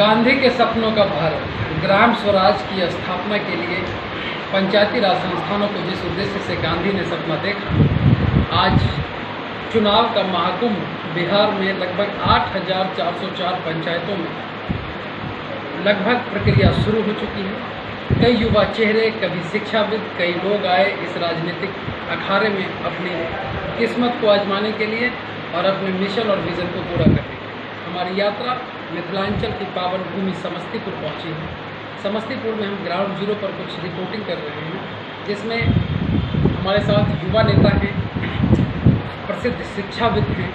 गांधी के सपनों का भारत, ग्राम स्वराज की स्थापना के लिए पंचायती राज संस्थानों को जिस उद्देश्य से गांधी ने सपना देखा, आज चुनाव का महाकुंभ बिहार में लगभग 8,404 पंचायतों में लगभग प्रक्रिया शुरू हो चुकी है। कई युवा चेहरे, कभी शिक्षाविद, कई लोग आए इस राजनीतिक अखाड़े में अपनी किस्मत को आजमाने के लिए और अपने मिशन और विज़न को पूरा करने के लिए। हमारी यात्रा मिथिलांचल की पावन भूमि समस्तीपुर पहुंची है। समस्तीपुर में हम ग्राउंड जीरो पर कुछ रिपोर्टिंग कर रहे हैं, जिसमें हमारे साथ युवा नेता हैं, प्रसिद्ध शिक्षाविद हैं।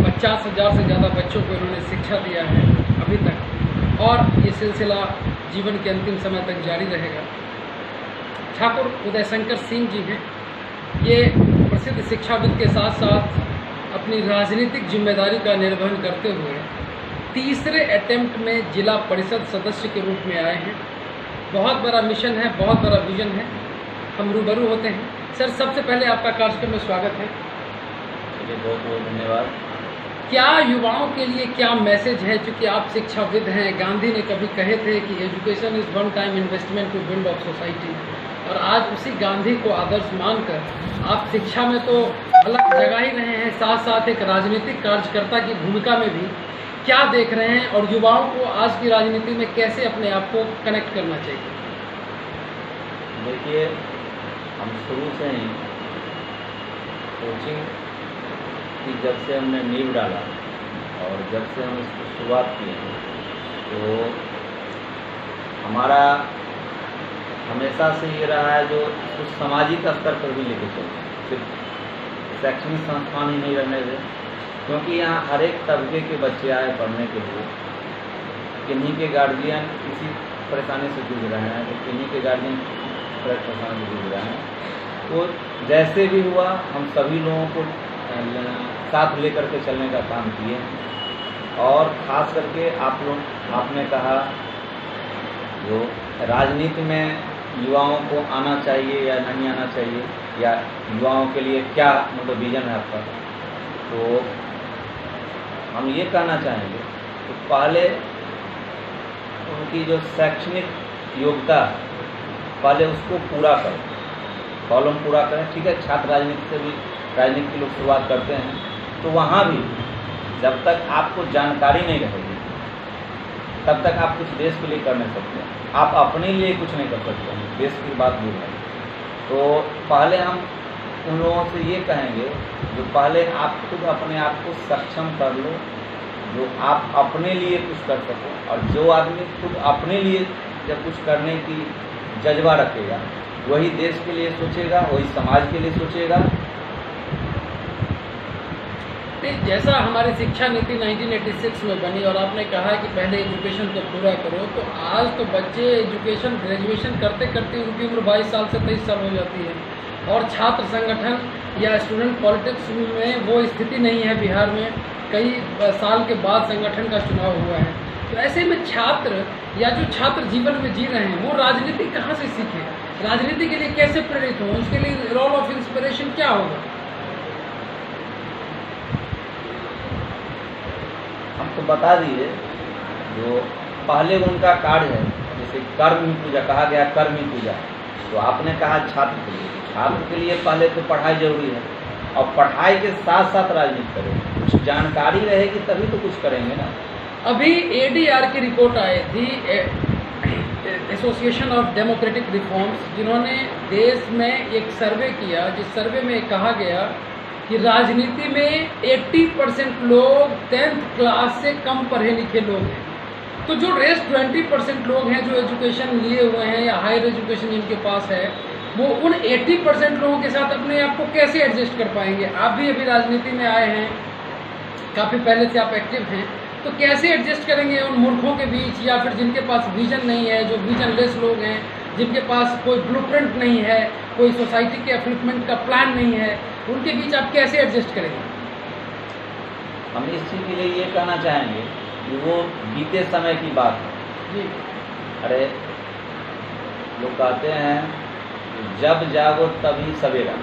50,000 से ज़्यादा बच्चों को इन्होंने शिक्षा दिया है अभी तक, और ये सिलसिला जीवन के अंतिम समय तक जारी रहेगा। ठाकुर उदय शंकर सिंह जी हैं। ये प्रसिद्ध शिक्षाविद के साथ साथ अपनी राजनीतिक जिम्मेदारी का निर्वहन करते हुए तीसरे अटेम्प्ट में जिला परिषद सदस्य के रूप में आए हैं। बहुत बड़ा मिशन है, बहुत बड़ा विजन है। हम रूबरू होते हैं। सर, सबसे पहले आपका कार्यक्रम में स्वागत है। चलिए, बहुत बहुत धन्यवाद। क्या युवाओं के लिए क्या मैसेज है, चूँकि आप शिक्षाविद हैं। गांधी ने कभी कहे थे कि education is one time investment to build of society, और आज उसी गांधी को आदर्श मानकर आप शिक्षा में तो अलग जगह ही रहे हैं, साथ साथ एक राजनीतिक कार्यकर्ता की भूमिका में भी क्या देख रहे हैं, और युवाओं को आज की राजनीति में कैसे अपने आप को कनेक्ट करना चाहिए? देखिए, हम शुरू से ही कोचिंग की जब से हमने नींव डाला और जब से हम इसकी शुरुआत की है, तो हमारा हमेशा से ये रहा है जो कुछ सामाजिक स्तर पर भी लेके चले, सिर्फ शैक्षणिक संस्थान ही नहीं रहने दें, क्योंकि यहाँ हर एक तबके के बच्चे आए पढ़ने के लिए। किन्हीं के गार्जियन इसी परेशानी से जूझ रहे हैं, तो किन्हीं के गार्जियन परेशानी से जूझ रहे हैं। तो जैसे भी हुआ, हम सभी लोगों को साथ लेकर के चलने का काम किए। और ख़ास करके आपने कहा जो राजनीति में युवाओं को आना चाहिए या नहीं आना चाहिए, या युवाओं के लिए क्या मतलब विजन है आपका, तो हम ये कहना चाहेंगे कि पहले उनकी जो शैक्षणिक योग्यता पहले उसको पूरा करें, कॉलम पूरा करें। ठीक है, छात्र राजनीति से भी राजनीति के लोग शुरुआत करते हैं, तो वहाँ भी जब तक आपको जानकारी नहीं रहेगी तब तक आप कुछ देश के लिए कर नहीं सकते। आप अपने लिए कुछ नहीं कर सकते, देश की बात दूर है। तो पहले हम उन लोगों से ये कहेंगे जो पहले आप खुद अपने आप को सक्षम कर लो, जो आप अपने लिए कुछ कर सको। और जो आदमी खुद अपने लिए जब कुछ करने की जज्बा रखेगा, वही देश के लिए सोचेगा, वही समाज के लिए सोचेगा। जैसा हमारी शिक्षा नीति 1986 में बनी और आपने कहा कि पहले एजुकेशन को पूरा करो, तो आज तो बच्चे एजुकेशन ग्रेजुएशन करते करते उनकी उम्र 22 साल से 23 साल हो जाती है, और छात्र संगठन या स्टूडेंट पॉलिटिक्स में वो स्थिति नहीं है। बिहार में कई साल के बाद संगठन का चुनाव हुआ है। तो ऐसे में छात्र या जो छात्र जीवन में जी रहे हैं, वो राजनीति कहाँ से सीखें, राजनीति के लिए कैसे प्रेरित हों, उसके लिए रोल ऑफ इंस्पिरेशन क्या होगा? हम तो बता दिए जो पहले उनका कार्य है, जैसे कर्म ही पूजा कहा गया, कर्म ही पूजा। तो आपने कहा छात्र के लिए पहले तो पढ़ाई जरूरी है, और पढ़ाई के साथ साथ राजनीति करें। कुछ जानकारी रहेगी तभी तो कुछ करेंगे ना। अभी ADR की रिपोर्ट आई थी, एसोसिएशन ऑफ डेमोक्रेटिक रिफॉर्म्स, जिन्होंने देश में एक सर्वे किया, जिस सर्वे में कहा गया कि राजनीति में 80% लोग 10th क्लास से कम पढ़े लिखे लोग हैं। तो जो रेस्ट 20% लोग हैं जो एजुकेशन लिए हुए हैं या हायर एजुकेशन जिनके पास है, वो उन 80% लोगों के साथ अपने आप को कैसे एडजस्ट कर पाएंगे? आप भी अभी राजनीति में आए हैं, काफ़ी पहले से आप एक्टिव हैं, तो कैसे एडजस्ट करेंगे उन मूर्खों के बीच, या फिर जिनके पास विजन नहीं है, जो विजनलेस लोग हैं, जिनके पास कोई ब्लूप्रिंट नहीं है, कोई सोसाइटी के अपलिफ्टमेंट का प्लान नहीं है, उनके बीच आप कैसे एडजस्ट करेंगे? हम इस चीज़ के लिए ये कहना चाहेंगे कि वो बीते समय की बात है जी। अरे लोग कहते हैं जब जागो तभी सवेरा,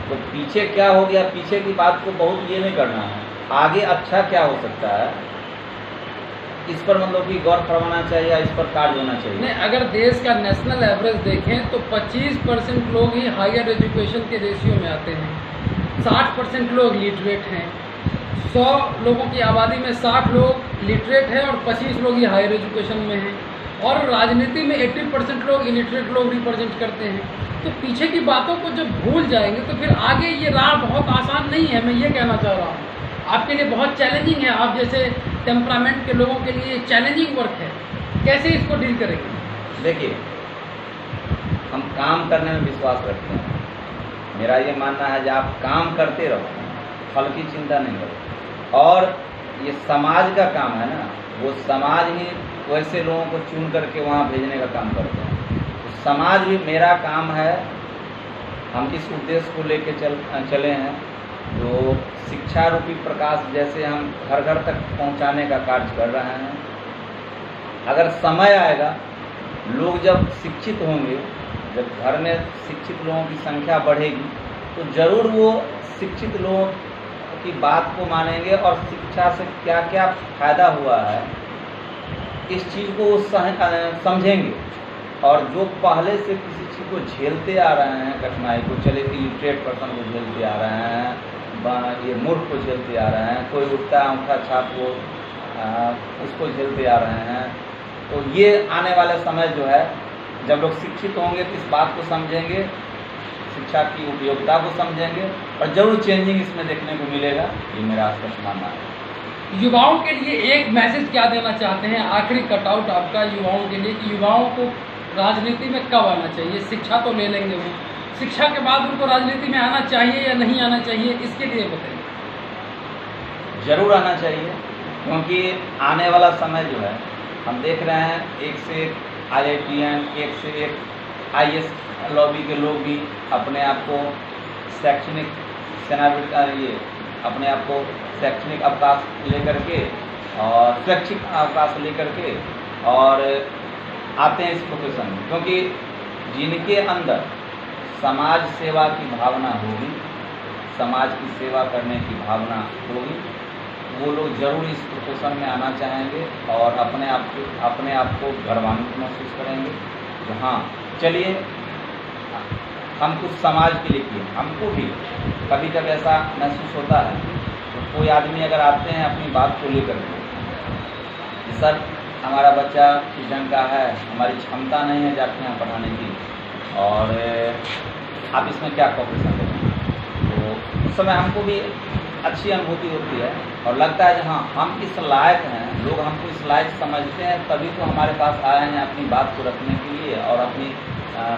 तो पीछे क्या हो गया, पीछे की बात को बहुत ये नहीं करना है, आगे अच्छा क्या हो सकता है इस पर मतलब कि गौर फरमाना चाहिए या इस पर कार्य होना चाहिए? नहीं, अगर देश का नेशनल एवरेज देखें तो 25% लोग ही हायर एजुकेशन के रेशियो में आते हैं, 60% लोग लिटरेट हैं। 100 लोगों की आबादी में 60 लोग लिटरेट हैं और 25 लोग ही हायर एजुकेशन में हैं। और राजनीति में 80% लोग इलिटरेट लोग रिप्रेजेंट करते हैं। तो पीछे की बातों को जब भूल जाएंगे तो फिर आगे ये राह बहुत आसान नहीं है। मैं ये कहना चाह रहा हूँ, आपके लिए बहुत चैलेंजिंग है। आप जैसे टेम्परामेंट के लोगों के लिए चैलेंजिंग वर्क है। कैसे इसको डील करेंगे? देखिए, हम काम करने में विश्वास रखते हैं। मेरा ये मानना है कि आप काम करते रहो, फल की चिंता नहीं करो। और ये समाज का काम है ना, वो समाज ही वैसे लोगों को चुन करके वहाँ भेजने का काम करते हैं। तो समाज भी मेरा काम है। हम इस उद्देश्य को लेके चले हैं, जो शिक्षा रूपी प्रकाश जैसे हम घर घर तक पहुंचाने का कार्य कर रहे हैं। अगर समय आएगा, लोग जब शिक्षित होंगे, जब घर में शिक्षित लोगों की संख्या बढ़ेगी, तो ज़रूर वो शिक्षित लोगों की बात को मानेंगे और शिक्षा से क्या क्या फ़ायदा हुआ है इस चीज़ को वो समझेंगे। और जो पहले से किसी चीज़ को झेलते आ रहे हैं, कठिनाई को, चले कि लिटरेट पर्सन को झेलते आ रहे हैं, ये मूर्ख को झेलते आ रहे हैं, कोई उठता अंगूठा छाप को उसको झेलते आ रहे हैं। तो ये आने वाला समय जो है, जब लोग शिक्षित होंगे तो इस बात को समझेंगे, शिक्षा की उपयोगिता को समझेंगे और जरूर चेंजिंग इसमें देखने को मिलेगा। ये मेरा स्पष्ट मानना है। युवाओं के लिए एक मैसेज क्या देना चाहते हैं? आखिरी कटआउट आपका युवाओं के लिए, कि युवाओं को राजनीति में कब आना चाहिए? शिक्षा तो ले लेंगे वो, शिक्षा के बाद उनको राजनीति में आना चाहिए या नहीं आना चाहिए, इसके लिए बताइए। जरूर आना चाहिए, क्योंकि आने वाला समय जो है हम देख रहे हैं, एक से एक IITian, एक से एक IAS लॉबी के लोग भी अपने आप को शैक्षणिक ये अपने आप को शैक्षणिक अवकाश लेकर के और स्वैच्छिक अवकाश लेकर के और आते हैं इस प्रोफेशन में, क्योंकि जिनके अंदर समाज सेवा की भावना होगी, समाज की सेवा करने की भावना होगी, वो लोग जरूर इस प्रोफेशन में आना चाहेंगे और अपने आप को गर्वान्वित महसूस करेंगे। तो हाँ, चलिए, हम कुछ समाज के लिए किए। हमको भी कभी कभी ऐसा महसूस होता है, तो कोई आदमी अगर आते हैं अपनी बात को लेकर के, सर हमारा बच्चा किस ढंग का है, हमारी क्षमता नहीं है जाके यहाँ पढ़ाने की, और आप इसमें क्या कॉपरेशन करेंगे, तो उस समय हमको भी अच्छी अनुभूति होती है और लगता है कि हाँ, हम इस लायक हैं, लोग हमको इस लायक समझते हैं, तभी तो हमारे पास आए हैं अपनी बात को रखने के लिए और अपनी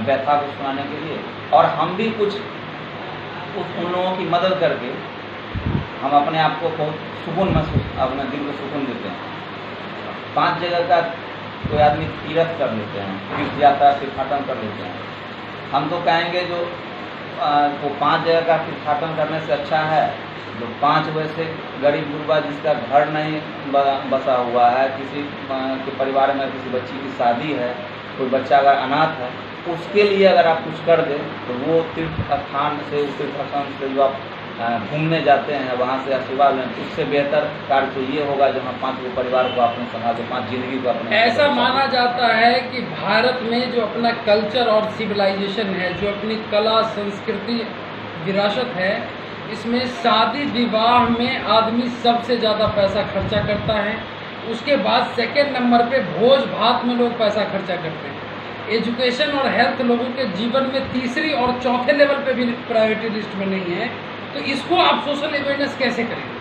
व्यथा को सुनाने के लिए। और हम भी कुछ उन लोगों की मदद करके हम अपने आप को बहुत सुकून महसूस, अपने दिल को सुकून देते हैं। 5 जगह का कोई आदमी तीर्थ कर लेते हैं, तीर्थ यात्रा तीर्थाटन कर लेते हैं। हम तो कहेंगे जो वो 5 जगह का तीर्थाटन करने से अच्छा है जो 5 वैसे गरीब गुरबा जिसका घर नहीं बसा हुआ है, किसी के परिवार में किसी बच्ची की शादी है, कोई बच्चा अगर अनाथ है, उसके लिए अगर आप कुछ कर दें तो वो तीर्थ स्थान से, उस तीर्थ स्थान से जो आप घूमने जाते हैं वहाँ से आशीर्वाद लें, उससे बेहतर कार्य तो ये होगा जहाँ 5 परिवार को आपने संभाले, 5 जिंदगी को अपने। ऐसा माना जाता है कि भारत में जो अपना कल्चर और सिविलाइजेशन है, जो अपनी कला संस्कृति विरासत है, इसमें शादी विवाह में आदमी सबसे ज़्यादा पैसा खर्चा करता है। उसके बाद सेकेंड नंबर पे भोज भात में लोग पैसा खर्चा करते हैं। एजुकेशन और हेल्थ लोगों के जीवन में तीसरी और चौथे लेवल पे भी प्रायोरिटी लिस्ट में नहीं है। तो इसको आप सोशल अवेयरनेस कैसे करेंगे?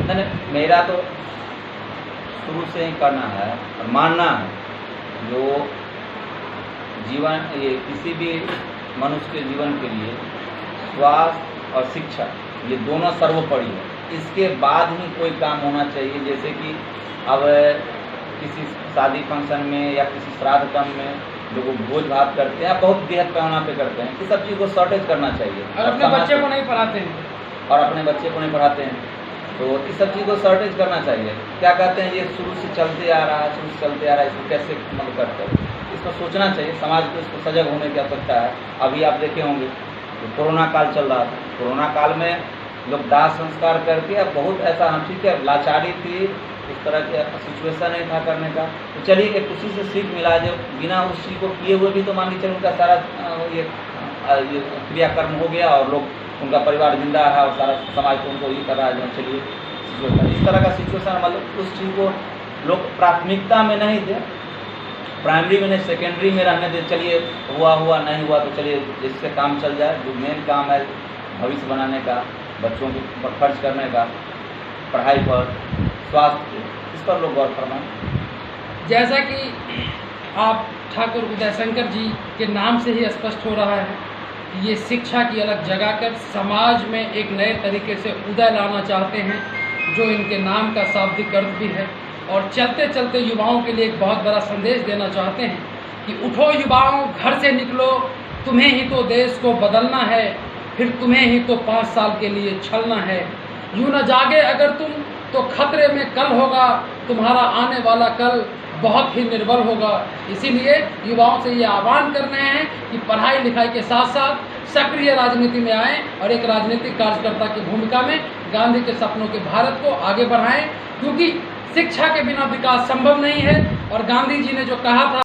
नहीं, मेरा तो शुरू से ही करना है और मानना है, जो जीवन, ये किसी भी मनुष्य के जीवन के लिए स्वास्थ्य और शिक्षा ये दोनों सर्वोपरि है। इसके बाद ही कोई काम होना चाहिए। जैसे कि अब किसी शादी फंक्शन में या किसी श्राद्ध कर्म में लोग भोज भात करते हैं, बहुत बेहद पैमाना पे करते हैं, इस सब चीज़ को शॉर्टेज करना चाहिए। और अपने बच्चे को नहीं पढ़ाते हैं, और अपने बच्चे को नहीं पढ़ाते हैं, तो इस सब चीज़ को शॉर्टेज करना चाहिए। क्या कहते हैं, ये शुरू से चलते आ रहा है, शुरू से चलते आ रहा है, इसको कैसे मतलब करते हैं, इसको सोचना चाहिए। समाज को इसको सजग होने की आवश्यकता है। अभी आप देखे होंगे तो कोरोना काल चल रहा था, कोरोना काल में लोग दाह संस्कार करके, अब बहुत ऐसा, हम ठीक है लाचारी थी, उस तरह के सिचुएशन नहीं था करने का। तो चलिए एक उसी से सीख मिला, जो बिना उस चीज़ को किए हुए भी तो मान के चलिए उनका सारा ये क्रियाकर्म हो गया और लोग उनका परिवार जिंदा है और सारा समाज तो उनको ये कर रहा है। जो चलिए सिचुएशन इस तरह का सिचुएशन, मतलब उस चीज़ को लोग प्राथमिकता में नहीं थे, प्राइमरी में नहीं सेकेंडरी में रहने दे। चलिए हुआ नहीं हुआ तो चलिए जिससे काम चल जाए, जो मेन काम है भविष्य बनाने का, बच्चों के ऊपर खर्च करने का, पढ़ाई पर, स्वास्थ्य, इस पर लोग गौर फरमाएं। जैसा कि आप ठाकुर उदयशंकर जी के नाम से ही स्पष्ट हो रहा है कि ये शिक्षा की अलग जगह कर समाज में एक नए तरीके से उदय लाना चाहते हैं, जो इनके नाम का शाब्दिक अर्थ भी है। और चलते चलते युवाओं के लिए एक बहुत बड़ा संदेश देना चाहते हैं कि उठो युवाओं, घर से निकलो, तुम्हें ही तो देश को बदलना है, फिर तुम्हें ही तो 5 साल के लिए छलना है। यूँ न जागे अगर तुम तो खतरे में कल होगा, तुम्हारा आने वाला कल बहुत ही निर्बल होगा। इसीलिए युवाओं से ये आह्वान कर रहे हैं कि पढ़ाई लिखाई के साथ साथ सक्रिय राजनीति में आएं और एक राजनीतिक कार्यकर्ता की भूमिका में गांधी के सपनों के भारत को आगे बढ़ाएं, क्योंकि शिक्षा के बिना विकास संभव नहीं है। और गांधी जी ने जो कहा था